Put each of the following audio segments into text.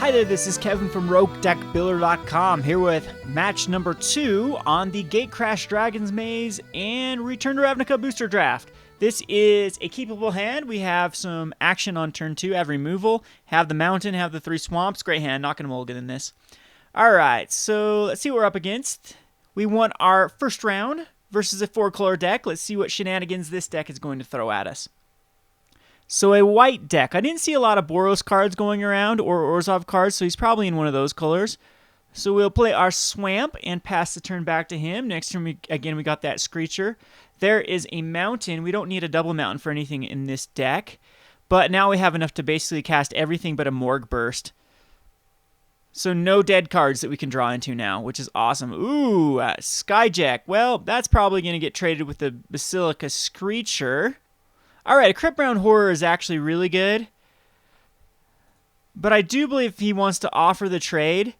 Hi there, this is Kevin from RogueDeckBuilder.com here with match number 2 on the Gatecrash Dragon's Maze and Return to Ravnica booster draft. This is a keepable hand. We have some action on turn 2, have removal, have the mountain, have the 3 swamps. Great hand, not going to mulligan in this. Alright, so let's see what we're up against. We won our first round versus a 4-color deck. Let's see what shenanigans this deck is going to throw at us. So a white deck. I didn't see a lot of Boros cards going around or Orzhov cards, so he's probably in one of those colors. So we'll play our Swamp and pass the turn back to him. Next turn, we got that Screecher. There is a Mountain. We don't need a double Mountain for anything in this deck. But now we have enough to basically cast everything but a Morgue Burst. So no dead cards that we can draw into now, which is awesome. Ooh, Skyjack. Well, that's probably going to get traded with the Basilica Screecher. Alright, a Crypt Brown Horror is actually really good. But I do believe if he wants to offer the trade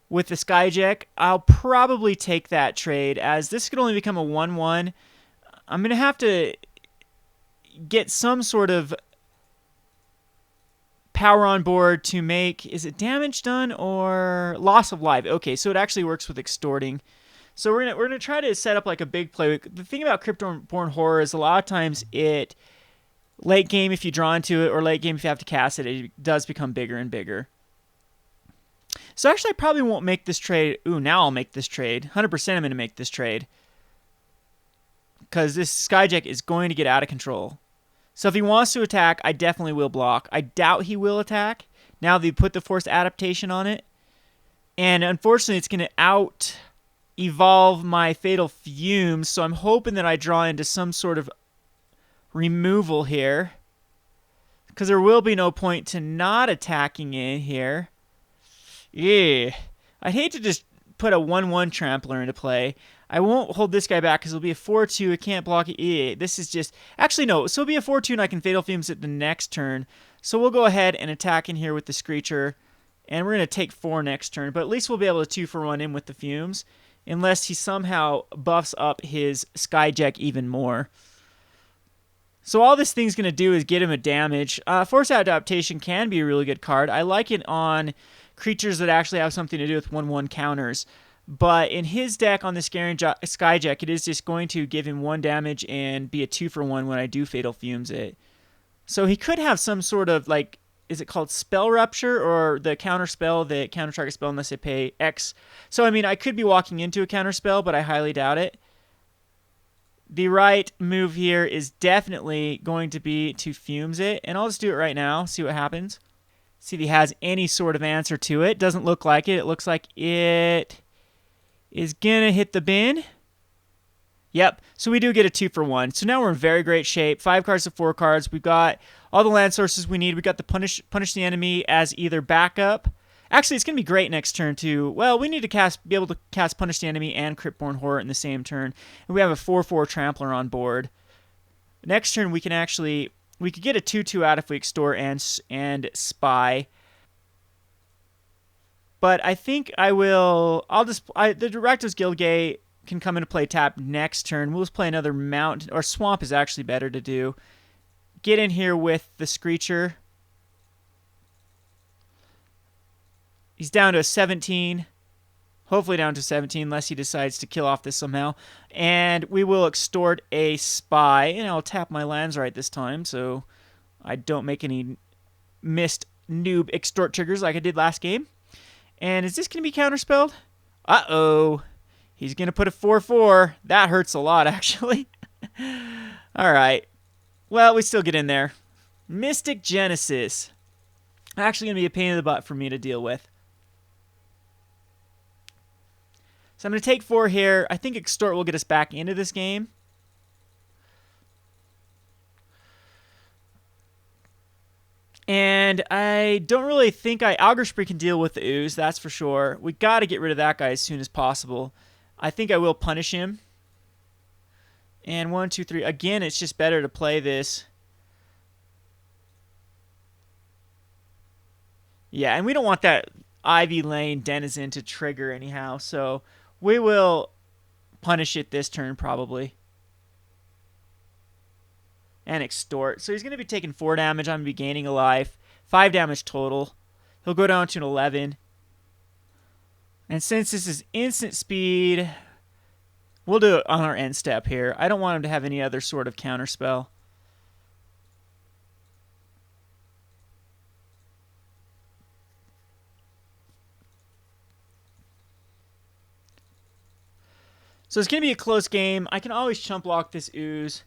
with the Skyjack, I'll probably take that trade, as this could only become a 1-1. I'm going to have to get some sort of power on board to make, is it damage done or loss of life? Okay, so it actually works with extorting. So we're gonna try to set up like a big play. The thing about Cryptborn Horror is a lot of times it, late game if you draw into it or late game if you have to cast it, it does become bigger and bigger. So actually I probably won't make this trade. Ooh, now I'll make this trade. 100% I'm going to make this trade. Because this Skyjack is going to get out of control. So if he wants to attack, I definitely will block. I doubt he will attack. Now they put the forced adaptation on it. And unfortunately it's going to evolve my Fatal Fumes, so I'm hoping that I draw into some sort of removal here, because there will be no point to not attacking in here. Yeah, I'd hate to just put a 1-1 Trampler into play. I won't hold this guy back because it'll be a 4-2. It can't block it. Yeah, this is just... Actually, no. So it'll be a 4-2 and I can Fatal Fumes it the next turn. So we'll go ahead and attack in here with the Screecher. And we're going to take 4 next turn. But at least we'll be able to 2-for-1 in with the Fumes. Unless he somehow buffs up his Skyjack even more. So all this thing's going to do is get him a damage. Force Adaptation can be a really good card. I like it on creatures that actually have something to do with 1-1 counters. But in his deck on the Scaring Skyjack, it is just going to give him 1 damage and be a 2-for-1 when I do Fatal Fumes it. So he could have some sort of, like, is it called Spell Rupture, or the counter spell that counter target spell unless they pay X? So, I mean, I could be walking into a counter spell, but I highly doubt it. The right move here is definitely going to be to Fumes it, and I'll just do it right now, see what happens. See if he has any sort of answer to it. Doesn't look like it. It looks like it is going to hit the bin. Yep, so we do get a 2-for-1. So now we're in very great shape. 5 cards to 4 cards. We've got all the land sources we need. We got the punish the enemy as either backup. Actually, it's going to be great next turn too. Well, we need to be able to cast Punish the Enemy and Cryptborn Horror in the same turn. And we have a 4-4 Trampler on board. Next turn we could get a 2-2 out if we extort and spy. But I think the Rakdos Guildgate can come into play tap next turn. We'll just play another Mountain, or Swamp is actually better to do. Get in here with the Screecher. He's down to a 17. Hopefully down to 17, unless he decides to kill off this somehow. And we will extort a Spy. And I'll tap my lands right this time, so I don't make any missed noob extort triggers like I did last game. And is this going to be counterspelled? Uh-oh. He's going to put a 4-4. That hurts a lot, actually. All right. Well, we still get in there. Mystic Genesis. Actually going to be a pain in the butt for me to deal with. So I'm going to take 4 here. I think Extort will get us back into this game. And I don't really think Augur Spree can deal with the Ooze, that's for sure. We got to get rid of that guy as soon as possible. I think I will punish him. And 1, 2, 3. Again, it's just better to play this. Yeah, and we don't want that Ivy Lane Denizen to trigger anyhow, so we will punish it this turn probably. And extort. So he's going to be taking 4 damage. I'm going to be gaining a life. 5 damage total. He'll go down to an 11. And since this is instant speed, we'll do it on our end step here. I don't want him to have any other sort of counter spell. So it's going to be a close game. I can always chump block this ooze.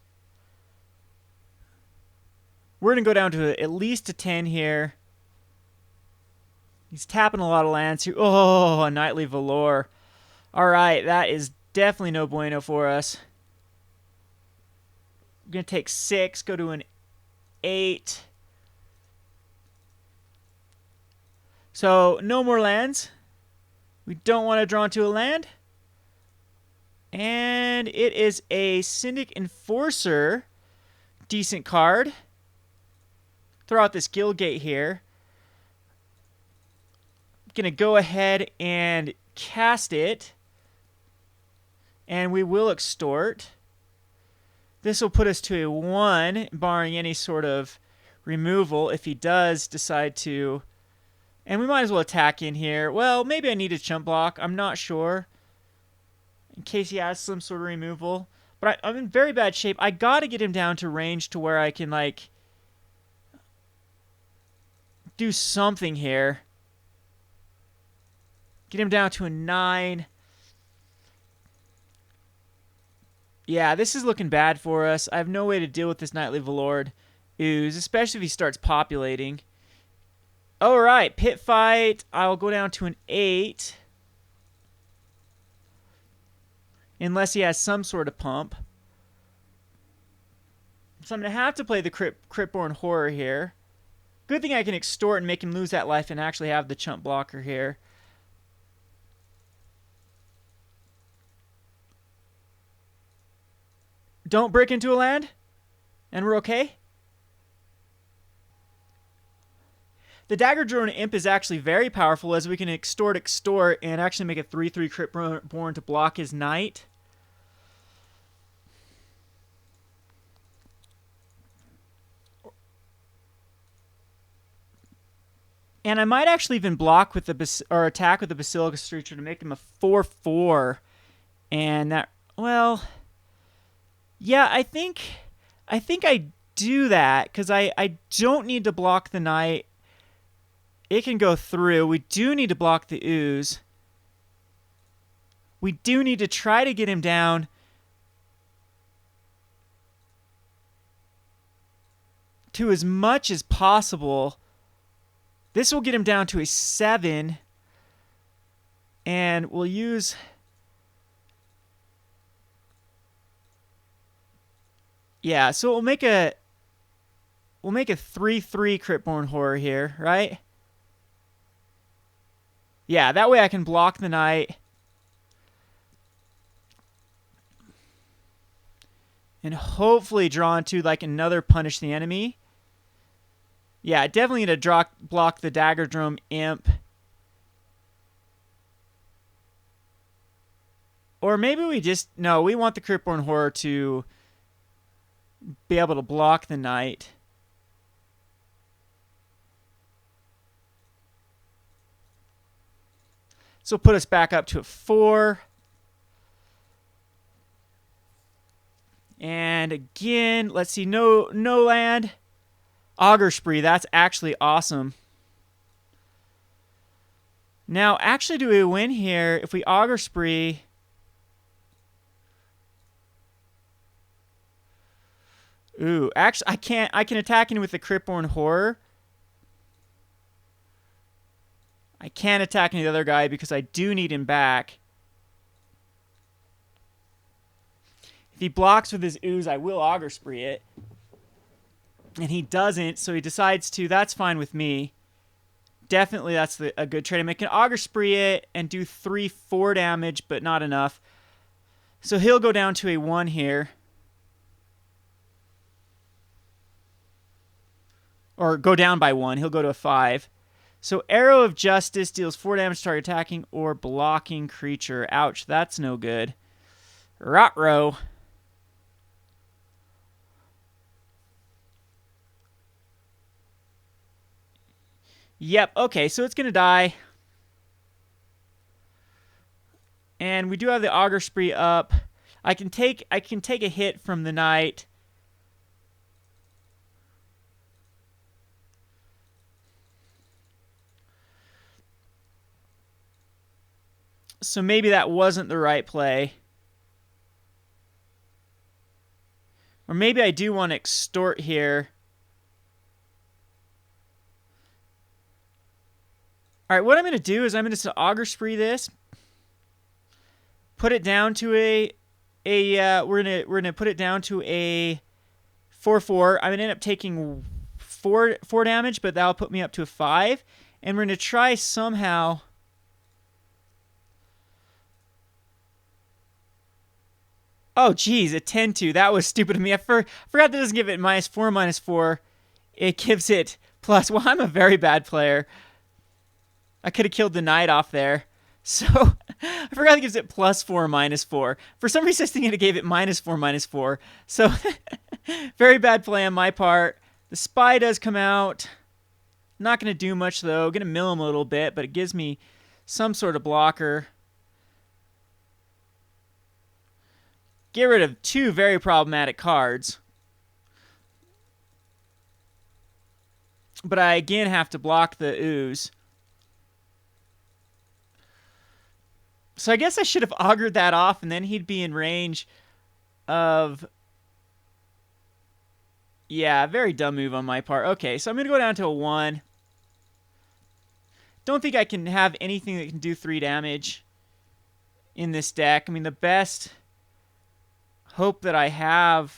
We're going to go down to at least a 10 here. He's tapping a lot of lands here. Oh, a Knightly Valor. All right, that is definitely no bueno for us. We're going to take 6, go to an 8. So no more lands. We don't want to draw into a land. And it is a Syndic Enforcer. Decent card. Throw out this Guildgate here. Going to go ahead and cast it. And we will extort. This will put us to a 1, barring any sort of removal if he does decide to. And we might as well attack in here. Well, maybe I need a chump block. I'm not sure. In case he has some sort of removal. But I'm in very bad shape. I got to get him down to range to where I can, like, do something here. Get him down to a 9. Yeah, this is looking bad for us. I have no way to deal with this Knightly Valor ooze, especially if he starts populating. All right, pit fight. I'll go down to an 8. Unless he has some sort of pump. So I'm going to have to play the Cryptborn Horror here. Good thing I can extort and make him lose that life and actually have the chump blocker here. Don't break into a land? And we're okay? The Dagger Drone Imp is actually very powerful as we can extort, and actually make a 3/3 Cryptborn to block his Knight. And I might actually even block with the or attack with the Basilica Screecher to make him a 4/4. And that, well, yeah, I think I do that because I don't need to block the Knight. It can go through. We do need to block the ooze. We do need to try to get him down to as much as possible. This will get him down to a 7. And we'll use... Yeah, so we'll make a 3/3 Cryptborn Horror here, right? Yeah, that way I can block the Knight. And hopefully draw into like another Punish the Enemy. Yeah, definitely need to block the Dagger Drone Imp. Or maybe we just... No, we want the Cryptborn Horror to be able to block the Knight. So put us back up to a 4. And again, let's see, no land. Augur Spree, that's actually awesome. Now, actually, do we win here if we Augur Spree? Ooh, actually, I can attack him with the Cryptborn Horror. I can't attack any other guy because I do need him back. If he blocks with his ooze, I will Augur Spree it. And he doesn't, so he decides to. That's fine with me. Definitely that's a good trade. I can Augur Spree it and do 3/4 damage, but not enough. So he'll go down to a 1 here. Or go down by 1. He'll go to a 5. So Arrow of Justice deals 4 damage to target attacking or blocking creature. Ouch, that's no good. Rot-row. Yep, okay, so it's going to die. And we do have the Augur Spree up. I can take a hit from the knight. So maybe that wasn't the right play. Or maybe I do want to extort here. All right, what I'm going to do is I'm going to Augur Spree this. Put it down to we're gonna put it down to a 4/4. I'm gonna end up taking four damage, but that'll put me up to a 5. And we're gonna try somehow. Oh, geez, a 10-2. That was stupid of me. I forgot that doesn't give it -4/-4. It gives it plus. Well, I'm a very bad player. I could have killed the knight off there. So, I forgot it gives it +4/-4. For some reason, I was thinking it gave it -4/-4. So, very bad play on my part. The spy does come out. Not going to do much, though. Going to mill him a little bit, but it gives me some sort of blocker. Get rid of 2 very problematic cards. But I, again, have to block the ooze. So I guess I should have augured that off, and then he'd be in range of... Yeah, very dumb move on my part. Okay, so I'm going to go down to a 1. Don't think I can have anything that can do 3 damage in this deck. I mean, the best hope that I have...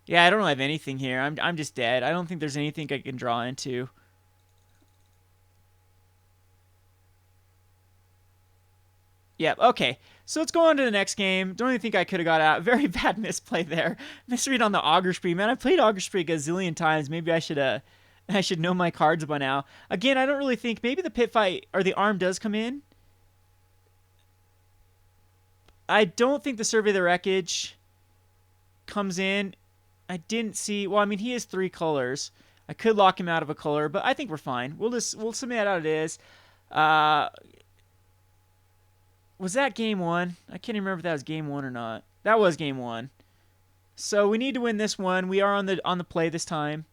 Yeah, I don't have anything here. I'm just dead. I don't think there's anything I can draw into. Yep, okay. So let's go on to the next game. Don't even think I could have got out. Very bad misplay there. Misread on the Augur Spree. Man, I've played Augur Spree a gazillion times. Maybe I should know my cards by now. Again, I don't really think... Maybe the pit fight or the arm does come in. I don't think the Survey of the Wreckage comes in. I didn't see... Well, I mean, he has 3 colors. I could lock him out of a color, but I think we're fine. We'll submit that out it is. Was that game 1? I can't even remember if that was game 1 or not. That was game 1. So we need to win this one. We are on the play this time.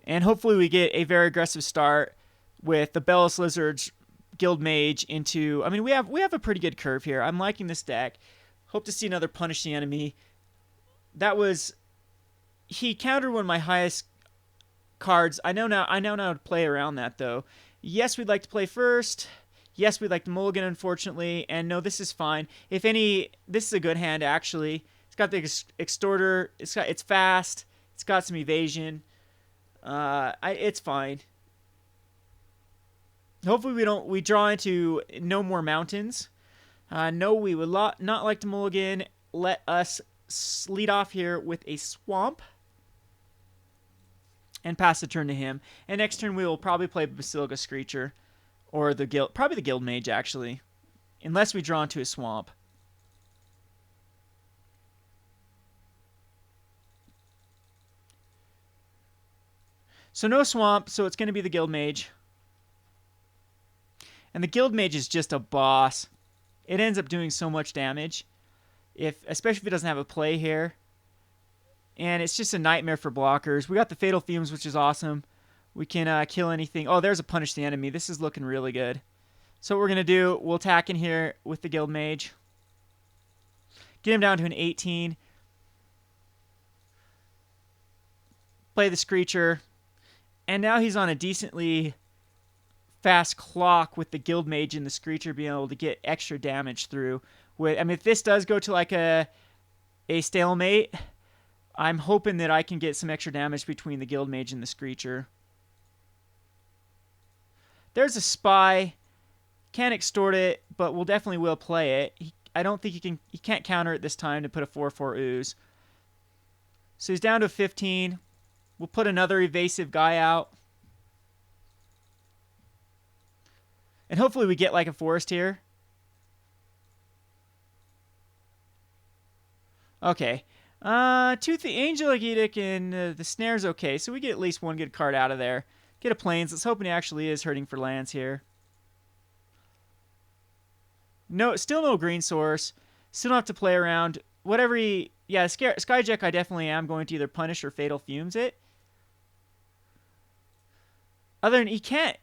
And hopefully we get a very aggressive start with the Bellis Lizards Guild Mage into... I mean, we have a pretty good curve here. I'm liking this deck. Hope to see another Punish the Enemy. That was... He countered one of my highest cards. I know now how to play around that, though. Yes, we'd like to play first. Yes, we'd like to mulligan, unfortunately. And no, this is fine. If any... This is a good hand, actually. It's got the Extorter. It's fast. It's got some evasion. It's fine. Hopefully we draw into no more mountains. No, we would not like to mulligan. Let us lead off here with a swamp. And pass the turn to him. And next turn we will probably play Basilica Screecher. Or probably the Guild Mage, actually. Unless we draw into a swamp. So no swamp, so it's going to be the Guild Mage. And the Guild Mage is just a boss. It ends up doing so much damage. Especially if it doesn't have a play here. And it's just a nightmare for blockers. We got the Fatal Fumes, which is awesome. We can kill anything. Oh, there's a Punish the Enemy. This is looking really good. So what we're going to do, we'll attack in here with the Guild Mage. Get him down to an 18. Play the Screecher. And now he's on a decently fast clock with the Guild Mage and the Screecher being able to get extra damage through. I mean, if this does go to like a stalemate, I'm hoping that I can get some extra damage between the Guild Mage and the Screecher. There's a Spy. Can't extort it, but we'll definitely will play it. I don't think he can't counter it this time to put a 4/4 ooze. So he's down to 15. We'll put another evasive guy out. And hopefully we get like a forest here. Okay. Tooth the Angelic Edict and the Snare's okay. So we get at least one good card out of there. Get a plains. Let's hope he actually is hurting for lands here. No, still no green source. Still don't have to play around. Whatever he... Yeah, Skyjack I definitely am going to either punish or Fatal Fumes it. Other than he can't...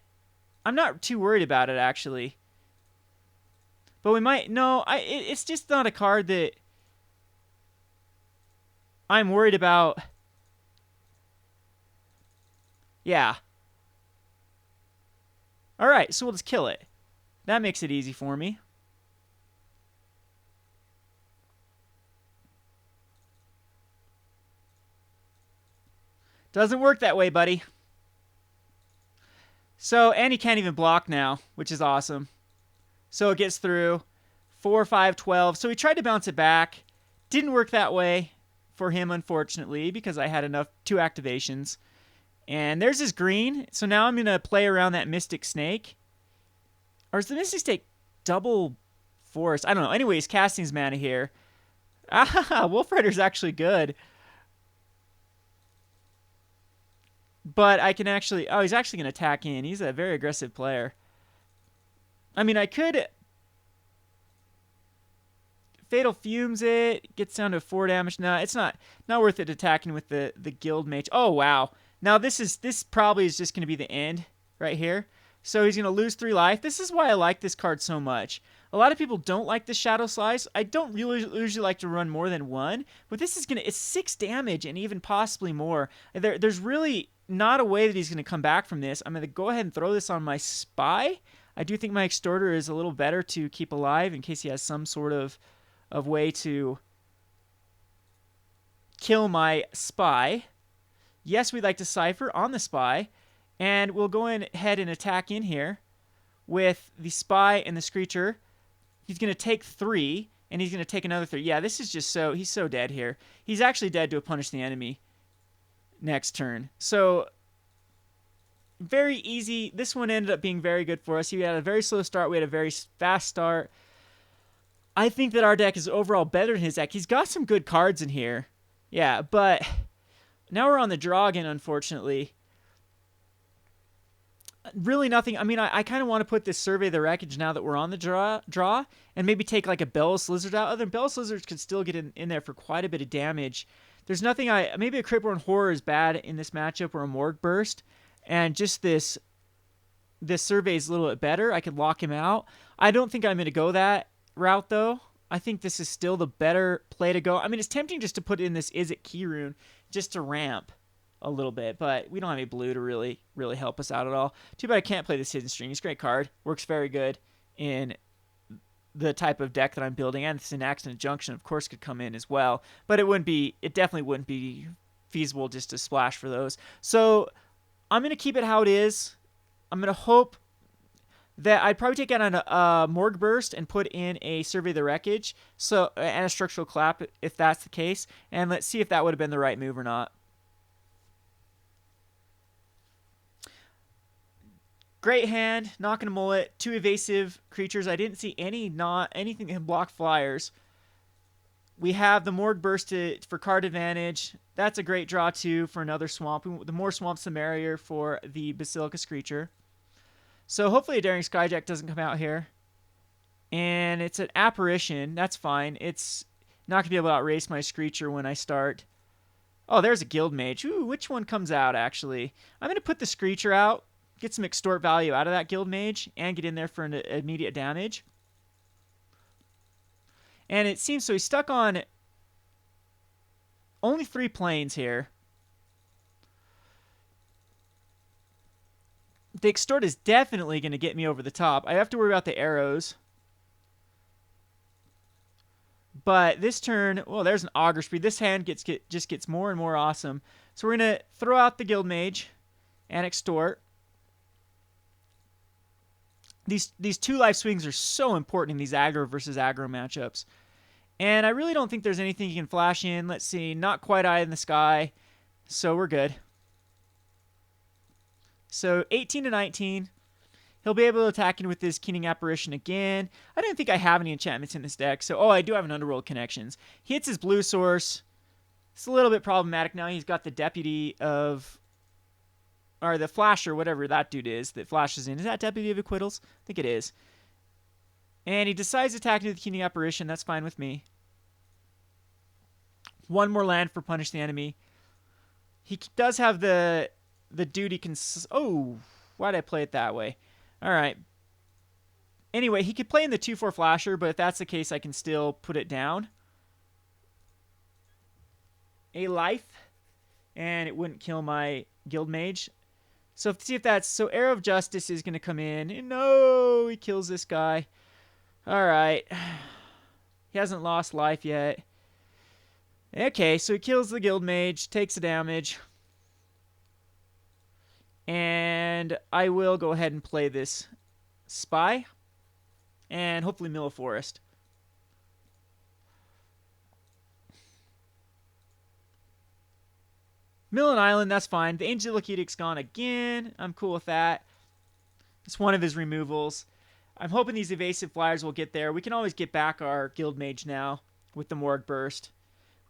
I'm not too worried about it, actually. But we might... No, it's just not a card that I'm worried about. Yeah. Alright, so we'll just kill it. That makes it easy for me. Doesn't work that way, buddy. So, and he can't even block now, which is awesome. So it gets through. 4, 5, 12. So he tried to bounce it back. Didn't work that way for him, unfortunately, because I had enough 2 activations. And there's his green. So now I'm going to play around that Mystic Snake. Or is the Mystic Snake double force? I don't know. Anyways, casting his mana here. Ah, Wolf Rider's actually good. But I can actually... Oh, he's actually going to attack in. He's a very aggressive player. I mean, I could... Fatal Fumes it. Gets down to 4 damage. No, it's not worth it attacking with the Guild Mage. Oh, wow. Now, this probably is just going to be the end right here. So he's going to lose 3 life. This is why I like this card so much. A lot of people don't like the Shadow Slice. I don't really usually like to run more than 1. But this is going to... It's 6 damage and even possibly more. There's really not a way that he's going to come back from this. I'm going to go ahead and throw this on my Spy. I do think my Extorter is a little better to keep alive in case he has some sort of way to kill my Spy. Yes, we'd like to Cypher on the Spy. And we'll go ahead and attack in here with the Spy and the Screecher. He's going to take 3, and he's going to take another 3. Yeah, this is just so... He's so dead here. He's actually dead to punish the enemy next turn. So, very easy. This one ended up being very good for us. He had a very slow start. We had a very fast start. I think that our deck is overall better than his deck. He's got some good cards in here. Yeah, but now we're on the draw again, unfortunately. Really nothing. I mean, I kind of want to put this Survey the Wreckage now that we're on the draw and maybe take like a Bell's Lizard out. Other than Bell's Lizards could still get in there for quite a bit of damage. There's nothing maybe a Cryptborn Horror is bad in this matchup or a Morgue Burst. And just this Survey is a little bit better. I could lock him out. I don't think I'm going to go that route, though. I think this is still the better play to go. I mean, it's tempting just to put in this Is It Key Rune just to ramp a little bit, but we don't have any blue to really help us out at all. Too bad I can't play this Hidden String. It's a great card. Works very good in the type of deck that I'm building, and this Accident Junction, of course, could come in as well, but it definitely wouldn't be feasible just to splash for those. So I'm going to keep it how it is. I'm going to hope that I'd probably take out a Morgue Burst and put in a Survey the Wreckage, and a Structural Clap if that's the case, and let's see if that would have been the right move or not. Great hand, not gonna mullet. 2 evasive creatures. I didn't see anything that can block flyers. We have the Morgue Burst for card advantage. That's a great draw too for another swamp. The more swamps, the merrier for the Basilica Screecher. So hopefully a Daring Skyjack doesn't come out here. And it's an Apparition. That's fine. It's not gonna be able to outrace my Screecher when I start. Oh, there's a Guild Mage. Ooh, which one comes out actually? I'm gonna put the Screecher out. Get some extort value out of that Guild Mage and get in there for an immediate damage. And it seems so he's stuck on only 3 planes here. The extort is definitely going to get me over the top. I have to worry about the arrows. But this turn, well, there's an Augur Speed. This hand just gets more and more awesome. So we're going to throw out the Guild Mage and extort. These 2 life swings are so important in these aggro versus aggro matchups. And I really don't think there's anything you can flash in. Let's see. Not quite Eye in the Sky. So we're good. So 18 to 19. He'll be able to attack in with this Keening Apparition again. I don't think I have any enchantments in this deck. So, I do have an Underworld Connections. He hits his blue source. It's a little bit problematic now. He's got the Deputy of or the flasher, whatever that dude is that flashes in. Is that Deputy of Acquittals? I think it is. And he decides to attack into the Keening Apparition. That's fine with me. One more land for punish the enemy. He does have the dude he can... Oh, why did I play it that way? All right. Anyway, he could play in the 2/4 flasher, but if that's the case, I can still put it down. A life, and it wouldn't kill my guild mage. So see if that's... So Arrow of Justice is going to come in. And no, he kills this guy. All right. He hasn't lost life yet. Okay, so he kills the guild mage, takes the damage. And I will go ahead and play this spy. And hopefully mill a forest. Mill an island, that's fine. The Angelic Edict's gone again. I'm cool with that. It's one of his removals. I'm hoping these evasive flyers will get there. We can always get back our guild mage now with the Morgue Burst.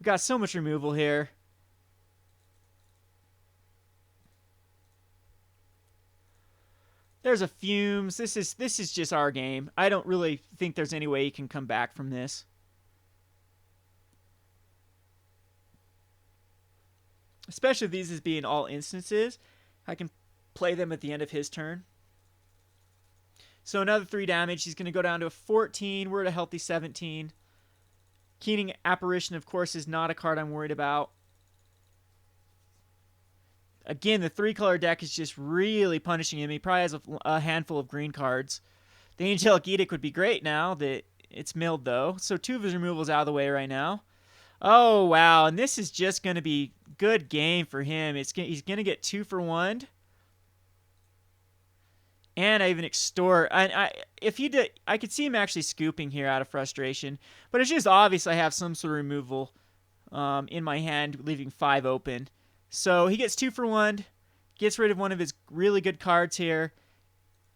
We got so much removal here. There's a Fumes. This is just our game. I don't really think there's any way he can come back from this. Especially if these as being all instances. I can play them at the end of his turn. So another 3 damage. He's going to go down to a 14. We're at a healthy 17. Keening Apparition, of course, is not a card I'm worried about. Again, the 3-color deck is just really punishing him. He probably has a handful of green cards. The Angelic Edict would be great now that it's milled, though. So 2 of his removals out of the way right now. Oh, wow. And this is just going to be good game for him. He's going to get 2 for 1. And I even extort. If he did, I could see him actually scooping here out of frustration. But it's just obvious I have some sort of removal in my hand, leaving 5 open. So he gets 2 for 1, gets rid of one of his really good cards here,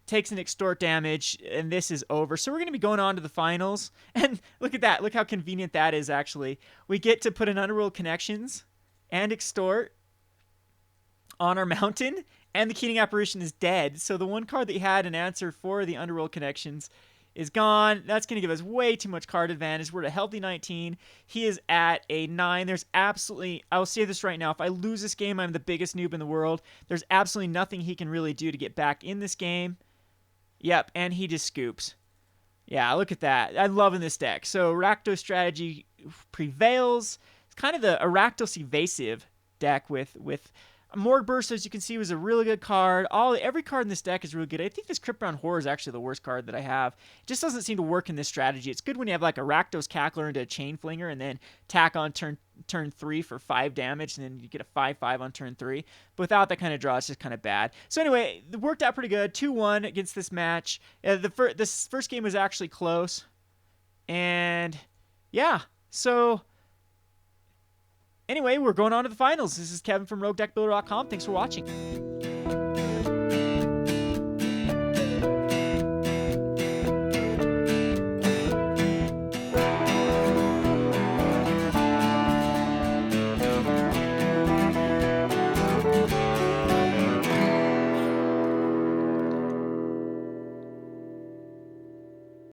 takes an extort damage, and this is over. So we're going to be going on to the finals. And look at that. Look how convenient that is, actually. We get to put an Underworld Connections and extort on our mountain, and the Keening Apparition is dead. So the one card that he had an answer for the Underworld Connections is gone. That's going to give us way too much card advantage. We're at a healthy 19. He is at a 9. There's absolutely... I'll say this right now. If I lose this game, I'm the biggest noob in the world. There's absolutely nothing he can really do to get back in this game. Yep, and he just scoops. Yeah, look at that. I'm loving this deck. So Rakdos strategy prevails. It's kind of the Rakdos evasive deck with Morgue Burst, as you can see, was a really good card. Every card in this deck is really good. I think this Cryptbound Horror is actually the worst card that I have. It just doesn't seem to work in this strategy. It's good when you have like a Rakdos Cackler into a Chain Flinger and then tack on turn 3 for 5 damage, and then you get a 5/5 on turn 3. But without that kind of draw, it's just kind of bad. So anyway, it worked out pretty good. 2-1 against this match. This first game was actually close. And yeah, so... Anyway, we're going on to the finals. This is Kevin from RogueDeckBuilder.com. Thanks for watching.